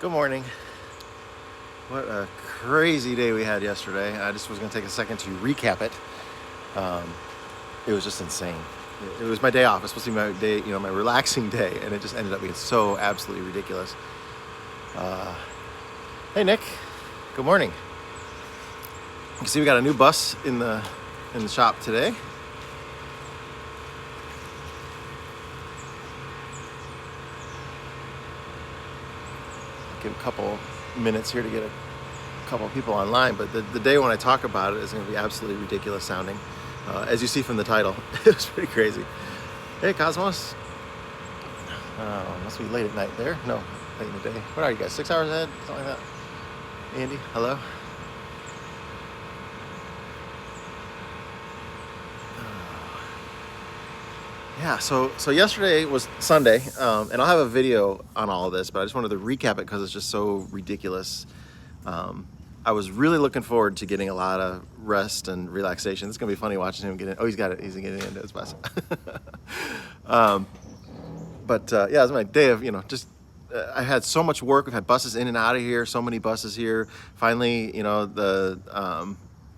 Good morning. What a crazy day we had yesterday. I just was going to take a second to recap it. It was just insane. It was my day off. It was supposed to be my day, my relaxing day, and it just ended up being so absolutely ridiculous. Hey, Nick. Good morning. You can see we got a new bus in the shop today. Give a couple minutes here to get a couple people online, but the day when I talk about it is going to be absolutely ridiculous sounding. As you see from the title, it's pretty crazy. Hey, Cosmos. Must be late at night there. No, late in the day. What are you guys, 6 hours ahead? Something like that? Andy, hello? Yeah, so yesterday was Sunday, and I'll have a video on all of this, but I just wanted to recap it because it's just so ridiculous. I was really looking forward to getting a lot of rest and relaxation. It's going to be funny watching him get in. Oh, he's got it. He's getting into his bus. Yeah, it was my day of, I had so much work. We've had buses in and out of here, so many buses here. Finally, the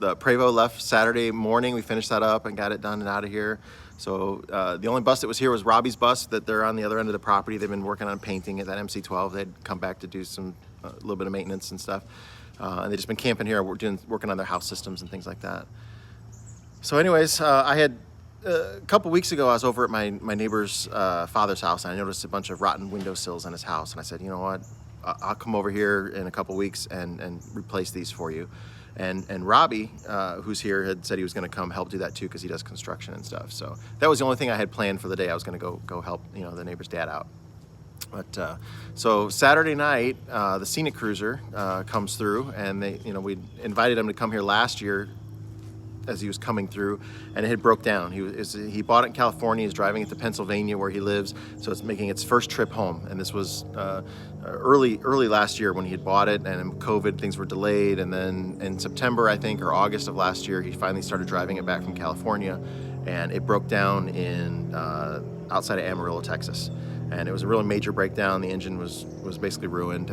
Prevost left Saturday morning. We finished that up and got it done and out of here. So the only bus that was here was Robbie's bus, that they're on the other end of the property. They've been working on painting it, that MC12. They'd come back to do some a little bit of maintenance and stuff. And they've just been camping here, working on their house systems and things like that. So anyways, I had a couple weeks ago, I was over at my neighbor's father's house, and I noticed a bunch of rotten windowsills in his house. And I said, you know what, I'll come over here in a couple weeks and replace these for you. And Robbie, who's here, had said he was going to come help do that too, because he does construction and stuff. So that was the only thing I had planned for the day. I was going to go help the neighbor's dad out. But so Saturday night, the Scenic cruiser comes through, and we invited him to come here last year as he was coming through, and it had broke down. He bought it in California. He's driving it to Pennsylvania where he lives, so it's making its first trip home. And this was early last year when he had bought it, and in COVID things were delayed. And then in September, I think, or August of last year, he finally started driving it back from California, and it broke down in outside of Amarillo, Texas. And it was a really major breakdown. The engine was basically ruined.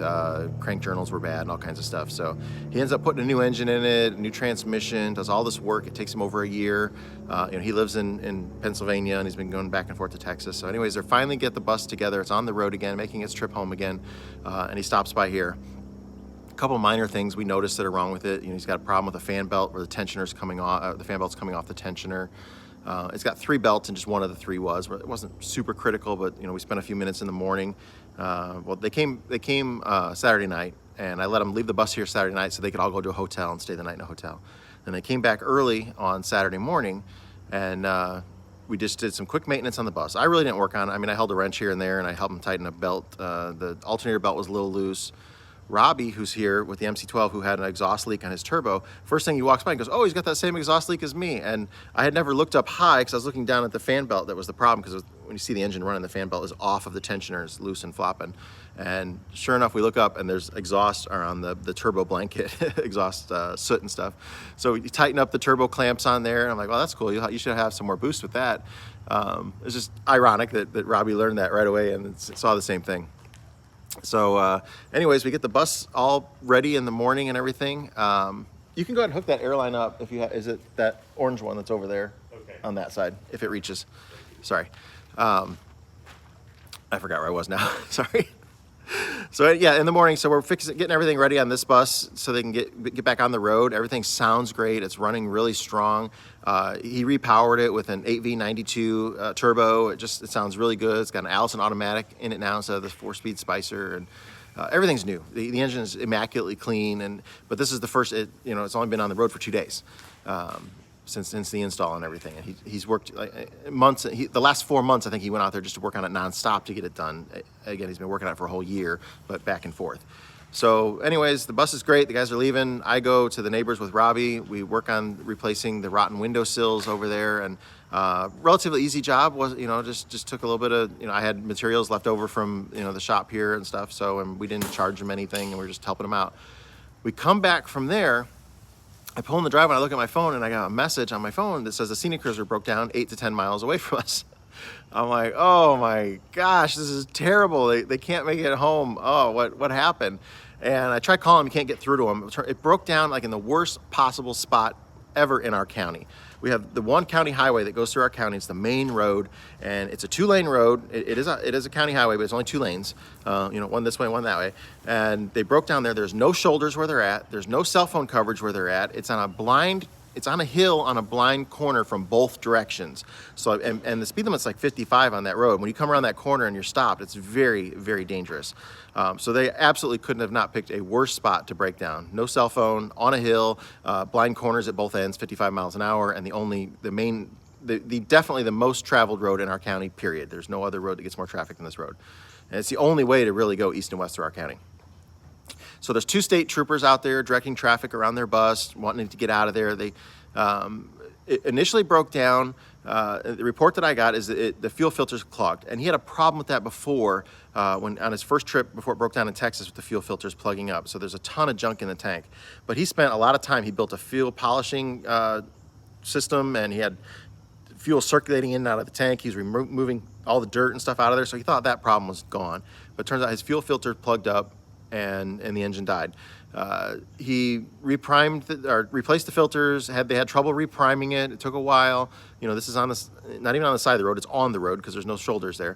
Crank journals were bad and all kinds of stuff. So he ends up putting a new engine in it, a new transmission, does all this work. It takes him over a year. He lives in Pennsylvania, and he's been going back and forth to Texas. So anyways, they finally get the bus together. It's on the road again, making its trip home again. And he stops by here. A couple minor things we noticed that are wrong with it. He's got a problem with the fan belt where the tensioner's coming off. The fan belt's coming off the tensioner. It's got 3 belts, and just one of the 3 was. It wasn't super critical, but we spent a few minutes in the morning. Well, they came Saturday night, and I let them leave the bus here Saturday night so they could all go to a hotel and stay the night in a hotel. Then they came back early on Saturday morning, and we just did some quick maintenance on the bus. I really didn't work on it. I mean, I held a wrench here and there, and I helped them tighten a belt. The alternator belt was a little loose. Robbie, who's here with the MC12, who had an exhaust leak on his turbo, first thing he walks by and goes, oh, he's got that same exhaust leak as me. And I had never looked up high because I was looking down at the fan belt. That was the problem, because when you see the engine running, the fan belt is off of the tensioner, it's loose and flopping. And sure enough, we look up and there's exhaust around the turbo blanket, exhaust soot and stuff. So we tighten up the turbo clamps on there, and I'm like, well, that's cool. You should have some more boost with that. It's just ironic that Robbie learned that right away and saw the same thing. So anyways, we get the bus all ready in the morning and everything. You can go ahead and hook that airline up if you is it that orange one that's over there? Okay. On that side, if it reaches. Sorry. I forgot where I was now. Sorry. So yeah, in the morning, so we're getting everything ready on this bus so they can get back on the road. Everything sounds great. It's running really strong. He repowered it with an 8V92 turbo. It sounds really good. It's got an Allison automatic in it now instead of the 4-speed Spicer, and everything's new. The engine is immaculately clean, but this is the first. It's only been on the road for 2 days. Since the install and everything, and he's worked months. The last 4 months, I think he went out there just to work on it nonstop to get it done. Again, he's been working on it for a whole year, but back and forth. So anyways, the bus is great. The guys are leaving. I go to the neighbors with Robbie. We work on replacing the rotten windowsills over there, and relatively easy job. Was just took a little bit of I had materials left over from the shop here and stuff. So and we didn't charge them anything, and we were just helping them out. We come back from there. I pull in the driveway, and I look at my phone, and I got a message on my phone that says the Scenic cruiser broke down 8 to 10 miles away from us. I'm like, oh my gosh, this is terrible. They can't make it home. Oh, what happened? And I tried calling him, you can't get through to him. It broke down like in the worst possible spot ever in our county. We have the one county highway that goes through our county. It's the main road, and it's a 2-lane road. It is a county highway, but it's only 2 lanes. One this way, one that way. And they broke down there. There's no shoulders where they're at. There's no cell phone coverage where they're at. It's on a hill on a blind corner from both directions. So, and the speed limit's like 55 on that road. When you come around that corner and you're stopped, it's very, very dangerous. So they absolutely couldn't have not picked a worse spot to break down. No cell phone, on a hill, blind corners at both ends, 55 miles an hour, and definitely the most traveled road in our county, period. There's no other road that gets more traffic than this road. And it's the only way to really go east and west through our county. So there's 2 state troopers out there directing traffic around their bus, wanting to get out of there. It initially broke down. The report that I got is that the fuel filter's clogged, and he had a problem with that before when on his first trip before it broke down in Texas with the fuel filters plugging up. So there's a ton of junk in the tank. But he spent a lot of time. He built a fuel polishing system, and he had fuel circulating in and out of the tank. He's removing all the dirt and stuff out of there. So he thought that problem was gone. But it turns out his fuel filter plugged up, and the engine died. He reprimed replaced the filters. They had trouble repriming it. It took a while. This is not even on the side of the road. It's on the road because there's no shoulders there.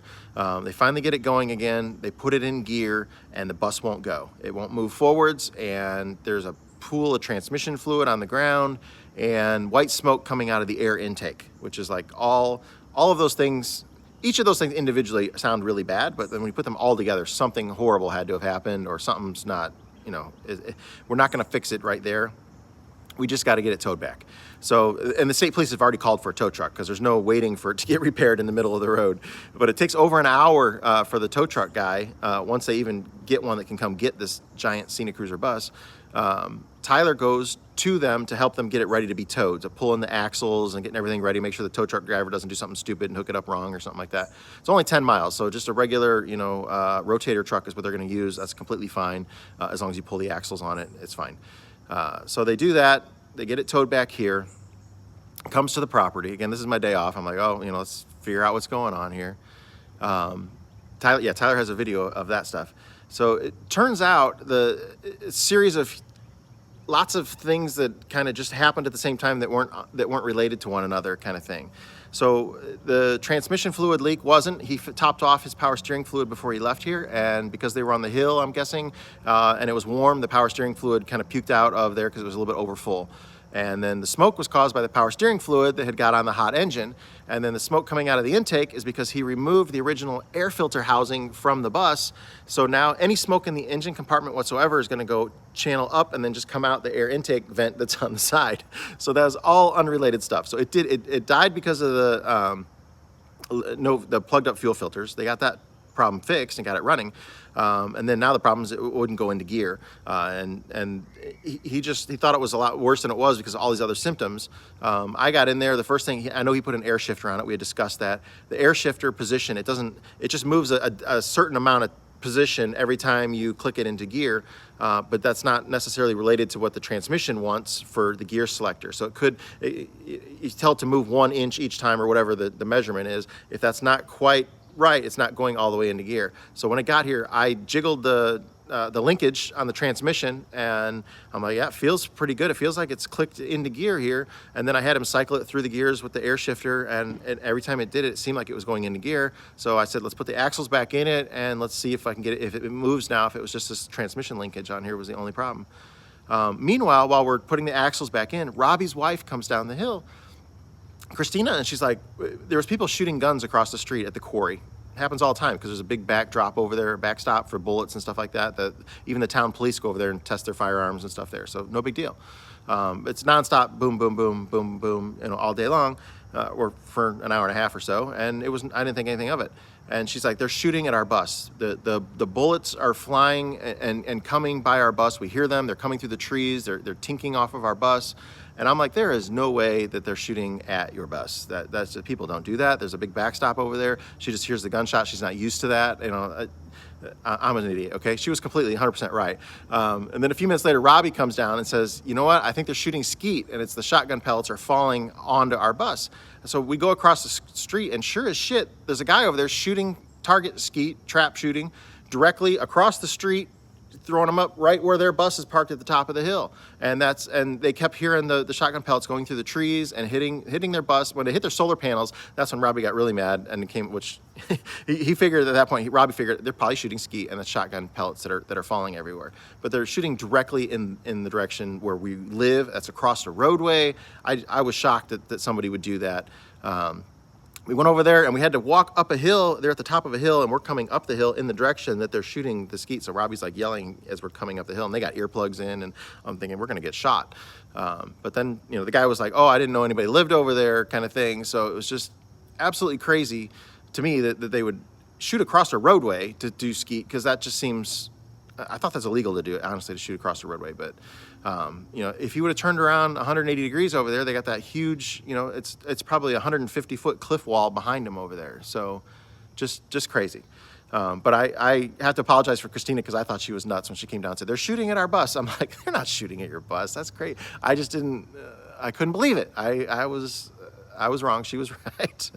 They finally get it going again. They put it in gear, and the bus won't go. It won't move forwards, and there's a pool of transmission fluid on the ground and white smoke coming out of the air intake, which is like all of those things. Each of those things individually sound really bad, but then when you put them all together, something horrible had to have happened, or something's not, we're not going to fix it right there. We just got to get it towed back. So, and the state police have already called for a tow truck because there's no waiting for it to get repaired in the middle of the road. But it takes over an hour for the tow truck guy, once they even get one that can come get this giant Scenic Cruiser bus. Tyler goes to them to help them get it ready to be towed, to pull in the axles and getting everything ready, make sure the tow truck driver doesn't do something stupid and hook it up wrong or something like that. It's only 10 miles, so just a regular, rotator truck is what they're going to use. That's completely fine. As long as you pull the axles on it, it's fine. So they do that. They get it towed back here. Comes to the property. Again, this is my day off. I'm like, let's figure out what's going on here. Tyler has a video of that stuff. So it turns out the series of lots of things that kind of just happened at the same time that weren't related to one another, kind of thing. So the transmission fluid leak wasn't. He topped off his power steering fluid before he left here, and because they were on the hill, I'm guessing, and it was warm, the power steering fluid kind of puked out of there because it was a little bit over full. And then the smoke was caused by the power steering fluid that had got on the hot engine. And then the smoke coming out of the intake is because he removed the original air filter housing from the bus. So now any smoke in the engine compartment whatsoever is going to go channel up and then just come out the air intake vent that's on the side. So that was all unrelated stuff. So it died because of the plugged up fuel filters. They got that problem fixed and got it running. And then now the problem is it wouldn't go into gear. And he thought it was a lot worse than it was because of all these other symptoms. I got in there. The first thing, I know he put an air shifter on it. We had discussed that. The air shifter position, it just moves a certain amount of position every time you click it into gear, but that's not necessarily related to what the transmission wants for the gear selector. So you tell it to move 1 inch each time or whatever the measurement is. If that's not quite right, it's not going all the way into gear. So when I got here, I jiggled the linkage on the transmission, and I'm like, yeah, it feels pretty good. It feels like it's clicked into gear here. And then I had him cycle it through the gears with the air shifter, and every time it did it, it seemed like it was going into gear. So I said, let's put the axles back in it, and let's see if I can get it, if it moves now, if it was just this transmission linkage on here was the only problem. Meanwhile, while we're putting the axles back in, Robbie's wife comes down the hill, Christina, and she's like, there was people shooting guns across the street at the quarry. It happens all the time because there's a big backdrop over there, backstop for bullets and stuff like that. Even the town police go over there and test their firearms and stuff there. So no big deal. It's nonstop, boom, boom, boom, boom, boom, all day long, or for an hour and a half or so. And I didn't think anything of it. And she's like, they're shooting at our bus. The bullets are flying and coming by our bus. We hear them. They're coming through the trees. They're tinking off of our bus. And I'm like, there is no way that they're shooting at your bus. People don't do that. There's a big backstop over there. She just hears the gunshot. She's not used to that. I'm an idiot, okay? She was completely 100% right. And then a few minutes later, Robbie comes down and says, you know what? I think they're shooting skeet, and it's the shotgun pellets are falling onto our bus. So we go across the street, and sure as shit, there's a guy over there shooting target skeet, trap shooting, directly across the street, throwing them up right where their bus is parked at the top of the hill. And they kept hearing the shotgun pellets going through the trees and hitting their bus. When they hit their solar panels, that's when Robbie got really mad and which he figured at that point, Robbie figured they're probably shooting skeet and the shotgun pellets that are falling everywhere. But they're shooting directly in the direction where we live. That's across the roadway. I was shocked that somebody would do that. We went over there and we had to walk up a hill. They're at the top of a hill and we're coming up the hill in the direction that they're shooting the skeet. So Robbie's like yelling as we're coming up the hill, and they got earplugs in, and I'm thinking we're gonna get shot. But then, the guy was like, oh, I didn't know anybody lived over there kind of thing. So it was just absolutely crazy to me that they would shoot across a roadway to do skeet, because that just seems, I thought that's illegal to do it, honestly, to shoot across the roadway. But if you would have turned around 180 degrees over there, they got that huge, it's probably a 150-foot cliff wall behind them over there. So just crazy. But I have to apologize for Christina, because I thought she was nuts when she came down and said, they're shooting at our bus. I'm like, they're not shooting at your bus. That's great. I just didn't, I couldn't believe it. I was wrong. She was right.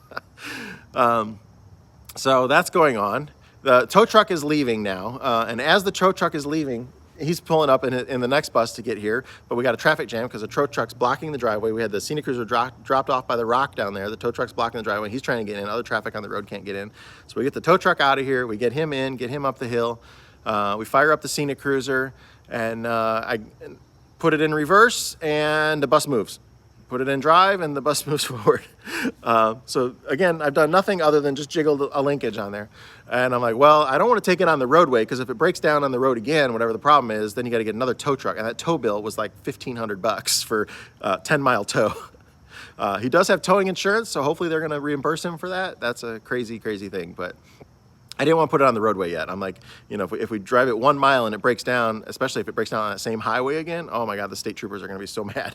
So that's going on. The tow truck is leaving now. And as the tow truck is leaving, he's pulling up in the next bus to get here, but we got a traffic jam because the tow truck's blocking the driveway. We had the Scenic Cruiser dropped off by the rock down there. The tow truck's blocking the driveway. He's trying to get in. Other traffic on the road can't get in. So we get the tow truck out of here. We get him in, get him up the hill. We fire up the Scenic Cruiser, and I put it in reverse, and the bus moves. Put it in drive, and the bus moves forward. So again, I've done nothing other than just jiggled a linkage on there. And I'm like, well, I don't want to take it on the roadway, because if it breaks down on the road again, whatever the problem is, then you got to get another tow truck. And that tow bill was like $1,500 for 10-mile tow. He does have towing insurance, so hopefully they're going to reimburse him for that. That's a crazy, crazy thing. But I didn't want to put it on the roadway yet. I'm like, if we drive it 1 mile and it breaks down, especially if it breaks down on that same highway again, oh my God, the state troopers are going to be so mad.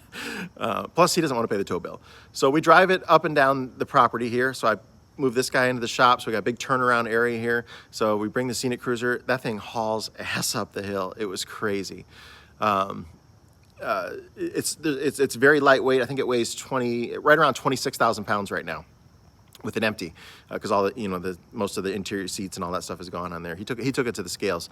Plus, he doesn't want to pay the tow bill. So we drive it up and down the property here. So I move this guy into the shop. So we got a big turnaround area here. So we bring the Scenic Cruiser. That thing hauls ass up the hill. It was crazy. It's very lightweight. I think it weighs right around 26,000 pounds right now, with it empty, because all the most of the interior seats and all that stuff is gone on there. He took it to the scales,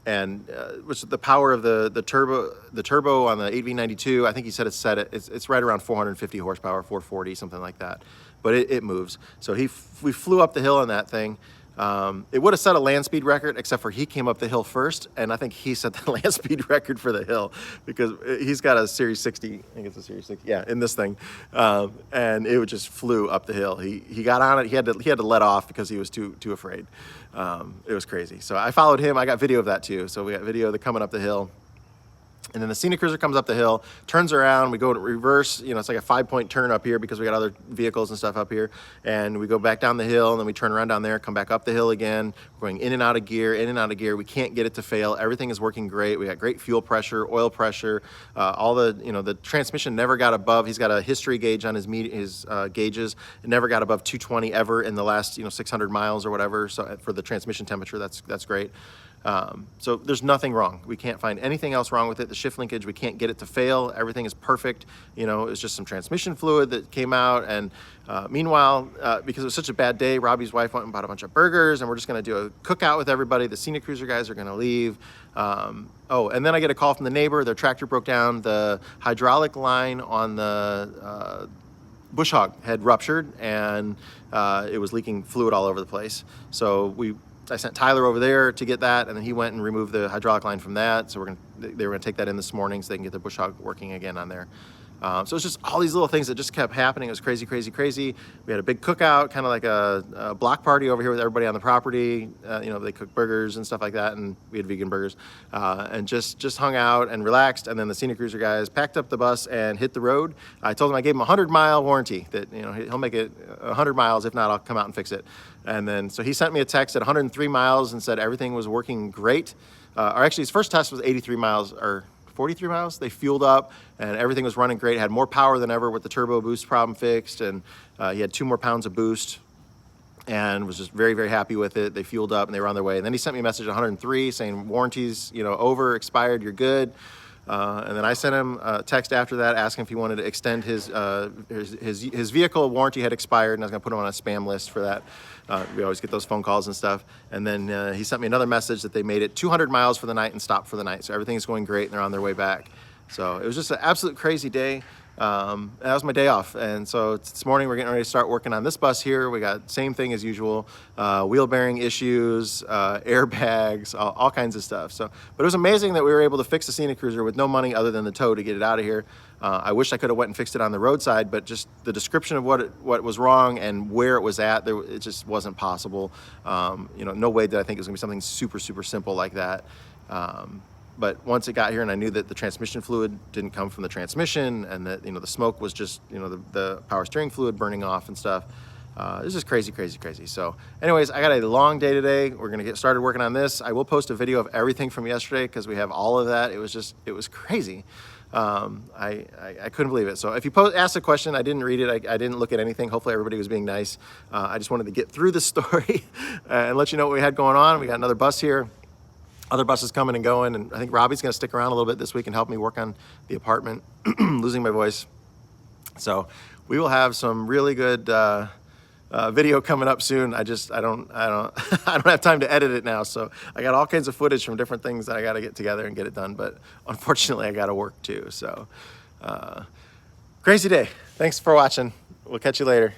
which the power of the turbo on the 8V92, I think he said it's right around 450 horsepower, 440, something like that. But it moves. So we flew up the hill on that thing. It would have set a land speed record, except for he came up the hill first, and I think he set the land speed record for the hill, because he's got a Series 60, I think it's a Series 60, yeah, in this thing, and it just flew up the hill. He got on it. He had to let off because he was too afraid. It was crazy. So I followed him. I got video of that too. So we got video of the coming up the hill. And then the Scenic Cruiser comes up the hill, turns around, we go to reverse, it's like a 5-point turn up here because we got other vehicles and stuff up here. And we go back down the hill, and then we turn around down there, come back up the hill again. We're going in and out of gear, in and out of gear. We can't get it to fail. Everything is working great. We got great fuel pressure, oil pressure. All the transmission never got above. He's got a history gauge on his gauges. It never got above 220 ever in the last 600 miles or whatever. So for the transmission temperature, that's great. So there's nothing wrong. We can't find anything else wrong with it. The shift linkage, we can't get it to fail. Everything is perfect. It's just some transmission fluid that came out. And meanwhile, because it was such a bad day, Robbie's wife went and bought a bunch of burgers, and we're just going to do a cookout with everybody. The Scenic Cruiser guys are going to leave. And then I get a call from the neighbor. Their tractor broke down. The hydraulic line on the bush hog had ruptured, and it was leaking fluid all over the place. So I sent Tyler over there to get that, and then he went and removed the hydraulic line from that. So they were gonna take that in this morning so they can get the bush hog working again on there. So it's just all these little things that just kept happening. It was crazy, crazy, crazy. We had a big cookout, kind of like a block party over here with everybody on the property. They cooked burgers and stuff like that, and we had vegan burgers, and just hung out and relaxed. And then the Scenic Cruiser guys packed up the bus and hit the road. I told him I gave him a 100-mile warranty that he'll make it 100 miles. If not, I'll come out and fix it. And then so he sent me a text at 103 miles and said everything was working great. Or actually, his first test was 83 miles or 43 miles. They fueled up and everything was running great. Had more power than ever with the turbo boost problem fixed, and he had 2 more pounds of boost. and was just very, very happy with it. They fueled up and they were on their way. And then he sent me a message at 103 saying, warranty's, you know, over, expired, you're good. And then I sent him a text after that asking if he wanted to extend his vehicle warranty had expired, and I was gonna put him on a spam list for that. We always get those phone calls and stuff. And then he sent me another message that they made it 200 miles for the night and stopped for the night. So everything's going great and they're on their way back. So it was just an absolute crazy day. That was my day off, and so this morning we're getting ready to start working on this bus here. We got same thing as usual, wheel bearing issues, airbags, all kinds of stuff. So, but it was amazing that we were able to fix the Scenic Cruiser with no money other than the tow to get it out of here. I wish I could have went and fixed it on the roadside, but just the description of what was wrong and where it was at, it just wasn't possible. You know, no way that I think it was gonna be something super, super simple like that. But once it got here and I knew that the transmission fluid didn't come from the transmission and that, you know, the smoke was just, you know, the power steering fluid burning off and stuff. It was just crazy, crazy, crazy. So anyways, I got a long day today. We're going to get started working on this. I will post a video of everything from yesterday because we have all of that. It was crazy. I couldn't believe it. So if you asked a question, I didn't read it. I didn't look at anything. Hopefully everybody was being nice. I just wanted to get through the story and let you know what we had going on. We got another bus here. Other buses coming and going, and I think Robbie's gonna stick around a little bit this week and help me work on the apartment. Losing my voice. So we will have some really good video coming up soon. I don't have time to edit it now. So I got all kinds of footage from different things that I gotta get together and get it done. But unfortunately I gotta work too. So crazy day. Thanks for watching. We'll catch you later.